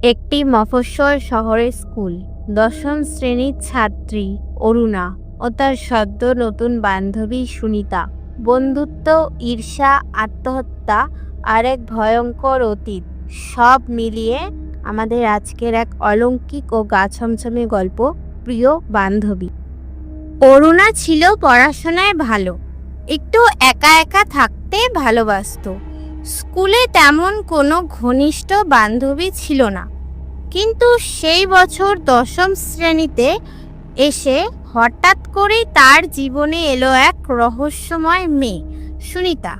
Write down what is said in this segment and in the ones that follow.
একটি মফস্বল শহরের স্কুল। দশম শ্রেণীর ছাত্রী অরুণা ও তার সদ্য নতুন বান্ধবী সুনিতা। বন্ধুত্ব, ঈর্ষা, আত্মহত্যা আর এক ভয়ঙ্কর অতীত, সব মিলিয়ে আমাদের আজকের এক অলৌকিক ও গা ছমছমে গল্প, প্রিয় বান্ধবী। অরুণা ছিল পড়াশোনায় ভালো, একটু একা একা থাকতে ভালোবাসত। স্কুলে তেমন কোনো ঘনিষ্ঠ বান্ধবী ছিল না, কিন্তু সেই বছর দশম শ্রেণীতে এসে হঠাৎ করেই তার জীবনে এলো এক রহস্যময় মেয়ে, সুনিতা।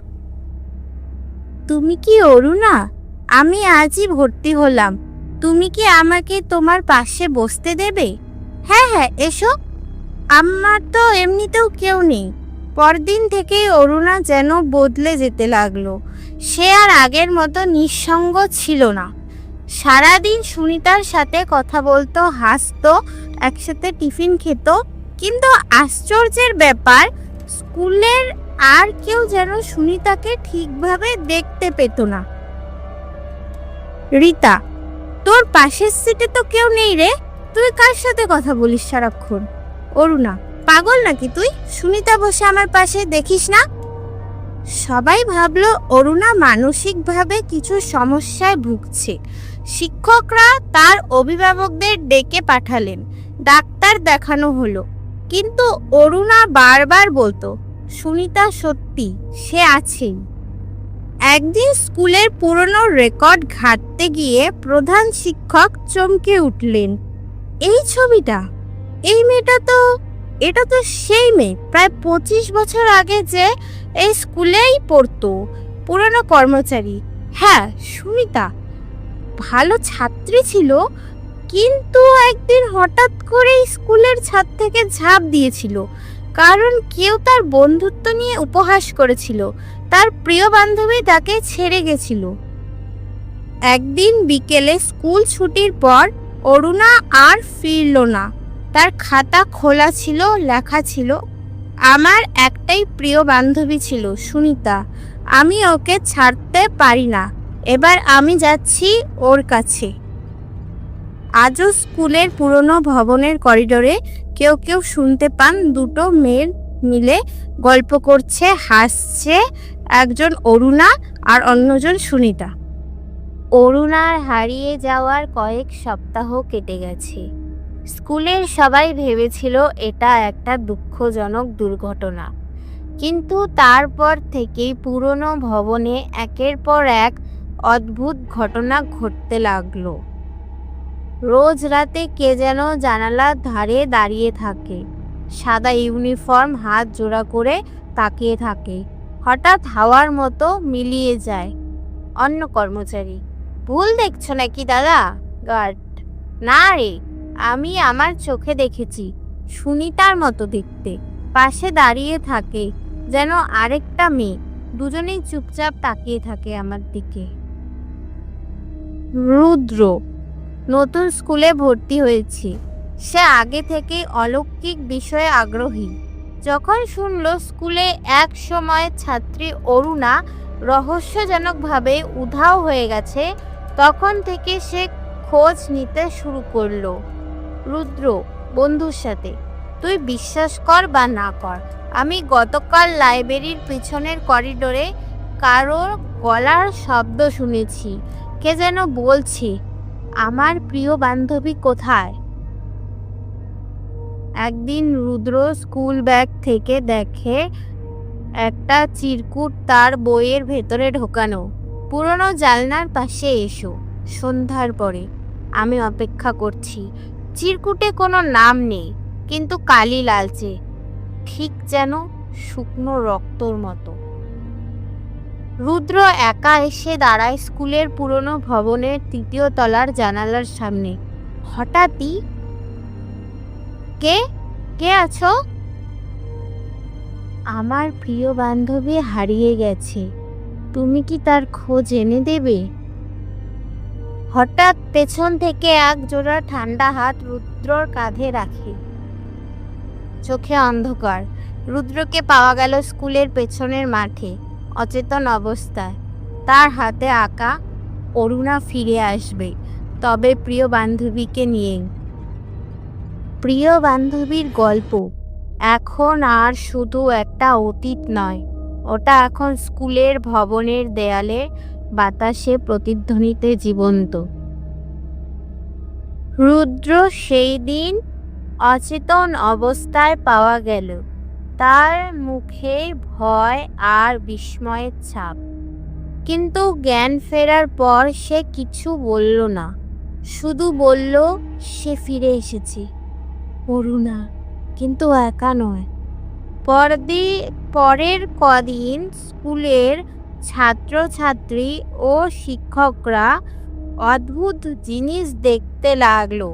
তুমি কি অরুণা? আমি আজই ভর্তি হলাম, তুমি কি আমাকে তোমার পাশে বসতে দেবে? হ্যাঁ হ্যাঁ, এসো। আমার তো এমনিতেও কেউ নেই। পরদিন থেকেই অরুণা যেন বদলে যেতে লাগলো। সে আর আগের মতো নিঃসঙ্গ ছিল না। সারাদিন সুনিতার সাথে কথা বলতো, হাসতো, একসাথে টিফিন খেত। কিন্তু আশ্চর্যের ব্যাপার, স্কুলের আর কেউ যেন সুনিতাকে ঠিকভাবে দেখতে পেত না। রীতা, তোর পাশের সিটে তো কেউ নেই রে, তুই কার সাথে কথা বলিস সারাক্ষণ? অরুণা, পাগল নাকি তুই? সুনিতা বসে আমার পাশে, দেখিস না? সবাই ভাবলো অরুণা মানসিকভাবে কিছু সমস্যায় ভুগছে। শিক্ষকরা তার অভিভাবকদের ডেকে পাঠালেন, ডাক্তার দেখানো হলো, কিন্তু অরুণা বারবার বলতো সুনিতা সত্যি, সে আছেই। একদিন স্কুলের পুরনো রেকর্ড ঘাঁটতে গিয়ে প্রধান শিক্ষক চমকে উঠলেন। এই ছবিটা, এই মেয়েটা তো, এটা তো সেই মেয়ে প্রায় 25 বছর আগে যে এই স্কুলেই পড়তো, পুরনো কর্মচারী। হ্যাঁ, সুনিতা ভালো ছাত্রী ছিল, কিন্তু একদিন হঠাৎ করে স্কুলের ছাদ থেকে ঝাঁপ দিয়েছিল, কারণ কেউ তার বন্ধুত্ব নিয়ে উপহাস করেছিল। তার প্রিয় বান্ধবী তাকে ছেড়ে গেছিল। একদিন বিকেলে স্কুল ছুটির পর অরুণা আর ফিরল না। তার খাতা খোলা ছিল, লেখা ছিল, আমার একটাই প্রিয় বান্ধবী ছিল সুনিতা, আমি ওকে ছাড়তে পারি না, এবার আমি যাচ্ছি ওর কাছে। আজও স্কুলের পুরনো ভবনের করিডোরে কেউ কেউ শুনতে পান দুটো মেয়ে মিলে গল্প করছে, হাসছে, একজন অরুণা আর অন্যজন সুনিতা। অরুণার হারিয়ে যাওয়ার কয়েক সপ্তাহ কেটে গেছে। স্কুলের সবাই ভেবেছিল এটা একটা দুঃখজনক দুর্ঘটনা, কিন্তু তারপর থেকেই পুরনো ভবনে একের পর এক অদ্ভুত ঘটনা ঘটতে লাগলো। রোজ রাতে কে যেন জানালার ধারে দাঁড়িয়ে থাকে, সাদা ইউনিফর্ম, হাত জোড়া করে তাকিয়ে থাকে। হঠাৎ হাওয়ার মতো মিলিয়ে যায়। অন্য কর্মচারী, ভুল দেখছো নাকি দাদা? গার্ড, না রে, আমি আমার চোখে দেখেছি, সুনিতার মতো দেখতে, পাশে দাঁড়িয়ে থাকে যেন আরেকটা মেয়ে। দুজনেই চুপচাপ তাকিয়ে থাকে আমার দিকে। রুদ্র নতুন স্কুলে ভর্তি হয়েছে। সে আগে থেকেই অলৌকিক বিষয়ে আগ্রহী। যখন শুনল স্কুলে এক সময় ছাত্রী অরুণা রহস্যজনকভাবে উধাও হয়ে গেছে, তখন থেকে সে খোঁজ নিতে শুরু করলো। রুদ্র বন্ধুর সাথে, তুই বিশ্বাস কর বা না কর, আমি গতকাল লাইব্রেরির পিছনের করিডোরে কারোর গলার শব্দ শুনেছি। কে যেন বলছি, আমার প্রিয় বান্ধবী কোথায়? একদিন রুদ্র স্কুল ব্যাগ থেকে দেখে একটা চিরকুট তার বইয়ের ভেতরে ঢোকানো। পুরনো জানলার পাশে এসো, সন্ধ্যার পরে আমি অপেক্ষা করছি। চিরকুটে কোনো নাম নেই, কিন্তু কালি লালচে, ঠিক যেন শুকনো রক্তর মতো। রুদ্র একা এসে দাঁড়ায় স্কুলের পুরনো ভবনের 3য় তলার জানালার সামনে। হঠাৎই, কে কে আছো? আমার প্রিয় বান্ধবী হারিয়ে গেছে, তুমি কি তার খোঁজ এনে দেবে? হঠাৎ পেছন থেকে এক জোড়া ঠান্ডা হাত রুদ্রর কাঁধে রাখে। চোখে অন্ধকার। রুদ্রকে পাওয়া গেল স্কুলের পেছনের মাঠে, অচেতন অবস্থায়, তার হাতে আঁকা অরুণা ফিরে আসবে। তবে প্রিয় বান্ধবীকে নিয়ে। প্রিয় বান্ধবীর গল্প এখন আর শুধু একটা অতীত নয়, ওটা এখন স্কুলের ভবনের দেয়ালে, বাতাসে, প্রতিধ্বনিতে জীবন্ত। রুদ্র সেই দিন অচেতন অবস্থায় পাওয়া গেল, তার মুখে ভয় আর বিস্ময়ের ছাপ। কিন্তু জ্ঞান ফেরার পর সে কিছু বলল না, শুধু বলল সে ফিরে এসেছে। অরুণা কিন্তু একা নয়। পরের কদিন স্কুলের ছাত্রছাত্রী ও শিক্ষকরা অদ্ভুত জিনিস দেখতে লাগলো।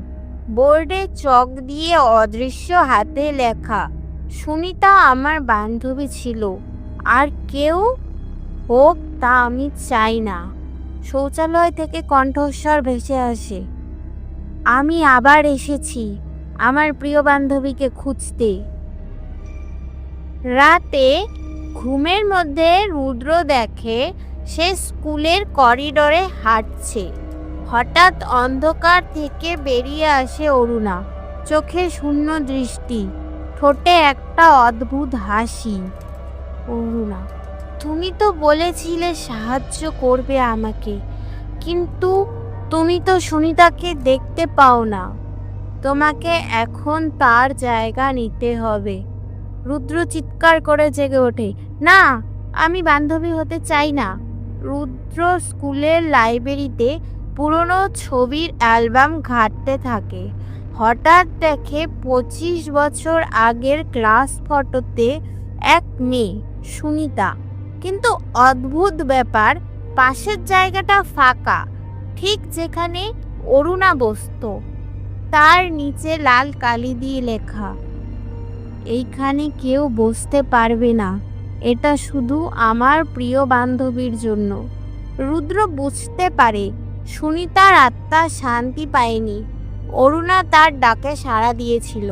বোর্ডে চক দিয়ে অদৃশ্য হাতে লেখা, সুনিতা আমার বান্ধবী ছিল, আর কেউ হোক তা আমি চাই না। শৌচালয় থেকে কণ্ঠস্বর ভেসে আসে, আমি আবার এসেছি আমার প্রিয় বান্ধবীকে খুঁজতে। রাতে ঘুমের মধ্যে রুদ্র দেখে সে স্কুলের করিডোরে হাঁটছে। হঠাৎ অন্ধকার থেকে বেরিয়ে আসে অরুণা, চোখে শূন্য দৃষ্টি, ঠোঁটে একটা অদ্ভুত হাসি। অরুণা, তুমি তো বলেছিলে সাহায্য করবে আমাকে, কিন্তু তুমি তো সুনিতাকে দেখতে পাও না। তোমাকে এখন তার জায়গা নিতে হবে। রুদ্র চিৎকার করে জেগে ওঠে, না, আমি বান্ধবী হতে চাই না। রুদ্র স্কুলের লাইব্রেরিতে পুরনো ছবির অ্যালবাম ঘাঁটতে থাকে। হঠাৎ দেখে 25 বছর আগের ক্লাস ফটোতে এক মেয়ে, সুনিতা। কিন্তু অদ্ভুত ব্যাপার, পাশের জায়গাটা ফাঁকা, ঠিক যেখানে অরুণা বসতো। তার নিচে লাল কালি দিয়ে লেখা, এইখানে কেউ বসতে পারবে না, এটা শুধু আমার প্রিয় বান্ধবীর জন্য। রুদ্র বুঝতে পারে সুনিতার আত্মা শান্তি পায়নি, অরুণা তার ডাকে সাড়া দিয়েছিল,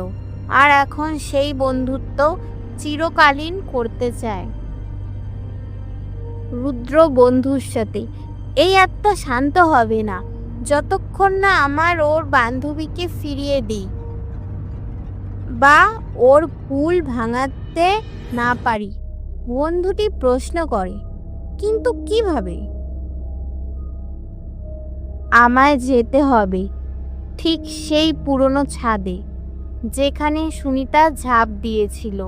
আর এখন সেই বন্ধুত্ব চিরকালীন করতে চায়। রুদ্র বন্ধুর সাথে, এই আত্মা শান্ত হবে না যতক্ষণ না আমার ওর বান্ধবীকে ফিরিয়ে দিই, বা ওর ভুল ভাঙাতে না পারি। বন্ধুটি প্রশ্ন করে, কিন্তু কিভাবে? আমায় যেতে হবে ঠিক সেই পুরনো ছাদে, যেখানে সুনিতা ঝাঁপ দিয়েছিল।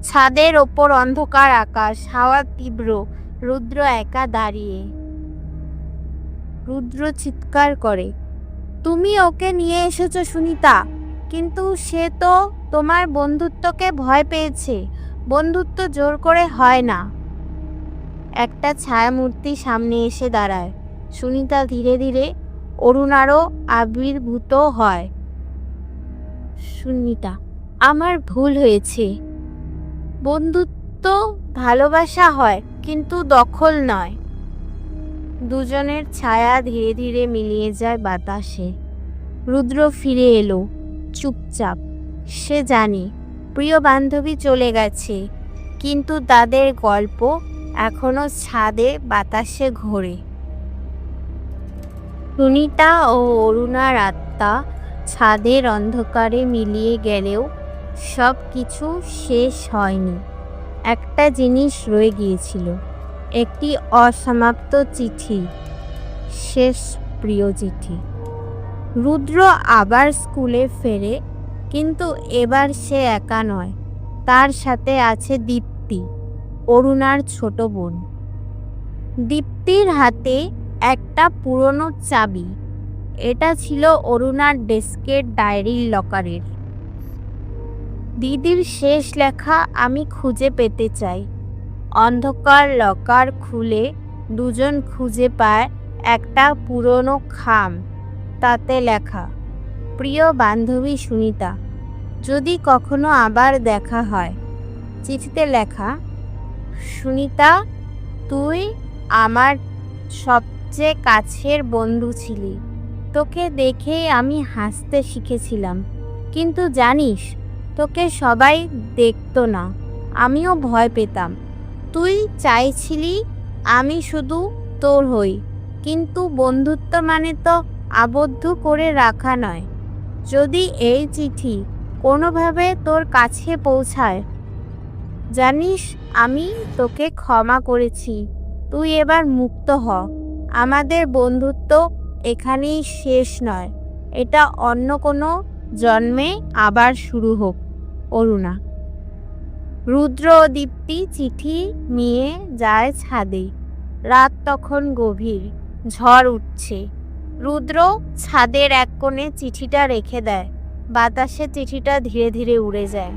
ছাদের ওপর অন্ধকার আকাশ, হাওয়া তীব্র, রুদ্র একা দাঁড়িয়ে। রুদ্র চিৎকার করে, তুমি ওকে নিয়ে এসেছো সুনিতা, কিন্তু সে তো তোমার বন্ধুত্বকে ভয় পেয়েছে। বন্ধুত্ব জোর করে হয় না। একটা ছায়ামূর্তি সামনে এসে দাঁড়ায়। সুনিতা ধীরে ধীরে অরুণারও আবির্ভূত হয়। সুনিতা, আমার ভুল হয়েছে। বন্ধুত্ব ভালোবাসা হয়, কিন্তু দখল নয়। দুজনের ছায়া ধীরে ধীরে মিলিয়ে যায় বাতাসে। রুদ্র ফিরে এলো, চুপচাপ। সে জানে প্রিয় বান্ধবী চলে গেছে, কিন্তু তাদের গল্প এখনো ছাদে বাতাসে ঘোরে। সুনিতা ও অরুণার আত্মা ছাদের অন্ধকারে মিলিয়ে গেলেও সব কিছু শেষ হয়নি। একটা জিনিস রয়ে গিয়েছিল, একটি অসমাপ্ত চিঠি, শেষ প্রিয় চিঠি। রুদ্র আবার স্কুলে ফেরে, কিন্তু এবার সে একা নয়। তার সাথে আছে দীপ্তি, অরুণার ছোট বোন। দীপ্তির হাতে একটা পুরনো চাবি। এটা ছিল অরুণার ডেস্কের ডায়েরির লকারের। দিদির শেষ লেখা আমি খুঁজে পেতে চাই। অন্ধকার লকার খুলে দুজন খুঁজে পায় একটা পুরনো খাম, তাতে লেখা, প্রিয় বান্ধবী সুনিতা, যদি কখনো আবার দেখা হয়। চিঠিতে লেখা, সুনিতা, তুই আমার সবচেয়ে কাছের বন্ধু ছিলি। তোকে দেখে আমি হাসতে শিখেছিলাম, কিন্তু জানিস, তোকে সবাই দেখতো না, আমিও ভয় পেতাম। তুই চাইছিলি আমি শুধু তোর হই, কিন্তু বন্ধুত্ব মানে তো আবদ্ধ করে রাখা নয়। যদি এই চিঠি কোনোভাবে তোর কাছে পৌঁছায়, জানিস আমি তোকে ক্ষমা করেছি, তুই এবার মুক্ত হ। আমাদের বন্ধুত্ব এখানেই শেষ নয়, এটা অন্য কোনো জন্মে আবার শুরু হোক। অরুণা। রুদ্র ও দীপ্তি চিঠি নিয়ে যায় ছাদে। রাত তখন গভীর, ঝড় উঠছে। রুদ্র ছাদের এক কোণে চিঠিটা রেখে দেয়। বাতাসে চিঠিটা ধীরে ধীরে উড়ে যায়।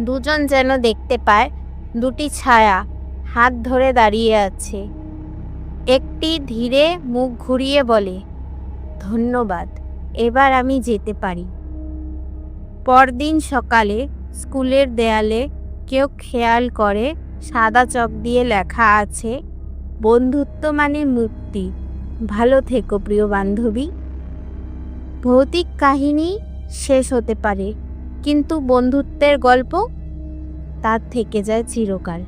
দুজন যেন দেখতে পায় দুটি ছায়া হাত ধরে দাঁড়িয়ে আছে। একটি ধীরে মুখ ঘুরিয়ে বলে, ধন্যবাদ, এবার আমি যেতে পারি। পরদিন সকালে স্কুলের দেয়ালে কেউ খেয়াল করে সাদা চক দিয়ে লেখা আছে, বন্ধুত্ব মানে মুক্তি, ভালো থেকো প্রিয় বান্ধবী। ভৌতিক কাহিনী শেষ হতে পারে, কিন্তু বন্ধুত্বের গল্প তার থেকে যায় চিরকাল।